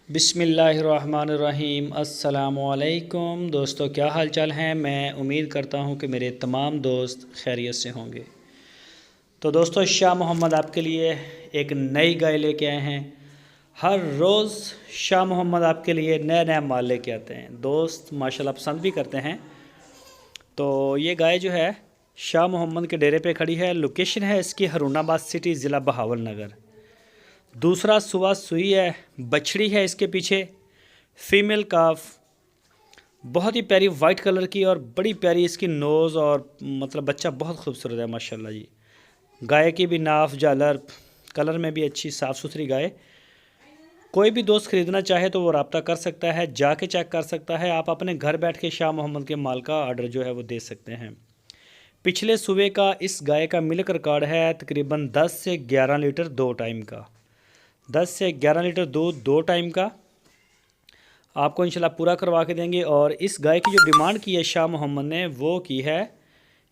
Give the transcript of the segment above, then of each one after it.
बिस्मिल्लाहिर्रहमानिर्रहीम। अस्सलामुअलैकुम दोस्तों, क्या हाल चाल हैं। मैं उम्मीद करता हूं कि मेरे तमाम दोस्त खैरियत से होंगे। तो दोस्तों, शाह मोहम्मद आपके लिए एक नई गाय लेके आए हैं। हर रोज़ शाह मोहम्मद आपके लिए नया नया माल लेके आते हैं। दोस्त माशाल्लाह पसंद भी करते हैं। तो ये गाय जो है शाह मोहम्मद के डेरे पे खड़ी है। लोकेशन है इसकी हरुणाबाद सिटी, ज़िला बहावल नगर। दूसरा सुबह सुई है, बछड़ी है इसके पीछे, फीमेल काफ, बहुत ही प्यारी वाइट कलर की और बड़ी प्यारी इसकी नोज़ और मतलब बच्चा बहुत खूबसूरत है माशाल्लाह जी। गाय की भी नाफ झालर कलर में भी अच्छी साफ़ सुथरी गाय। कोई भी दोस्त ख़रीदना चाहे तो वो रब्ता कर सकता है, जाके चेक कर सकता है। आप अपने घर बैठ के शाह मोहम्मद के माल का आर्डर जो है वो दे सकते हैं। पिछले सुबह का इस गाय का मिल्क रिकॉर्ड है तकरीबन 10 से 11 लीटर दो टाइम का। 10 से 11 लीटर दूध दो टाइम का आपको इंशाल्लाह पूरा करवा के देंगे। और इस गाय की जो डिमांड की है शाह मोहम्मद ने वो की है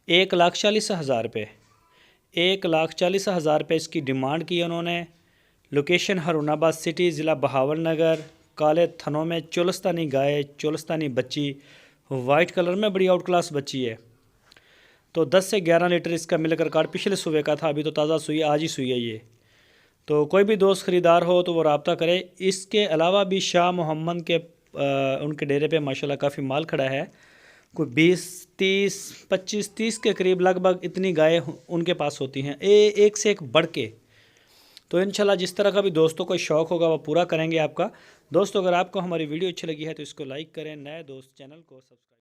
1,40,000 रुपये। 1,40,000 रुपये इसकी डिमांड की है उन्होंने। लोकेशन हरुणाबाद सिटी, ज़िला बहावल नगर। काले थनों में चोलस्तानी गाय, चोलस्तानी बच्ची, वाइट कलर में बड़ी आउट क्लास बच्ची है। तो 10 से 11 लीटर इसका मिल्क रिकॉर्ड पिछले सुबह का था, अभी तो ताज़ा सुई, आज ही सुई है ये। तो कोई भी दोस्त ख़रीदार हो तो वो रब्ता करे। इसके अलावा भी शाह मोहम्मद के उनके डेरे पे माशाल्लाह काफ़ी माल खड़ा है। कोई 20, 30, 25, 30 के करीब लगभग इतनी गायें उनके पास होती हैं, एक से एक बढ़ के। तो इंशाल्लाह जिस तरह का भी दोस्तों को शौक़ होगा वो पूरा करेंगे आपका। दोस्तों, अगर आपको हमारी वीडियो अच्छी लगी है तो इसको लाइक करें। नए दोस्त चैनल को सब्सक्राइब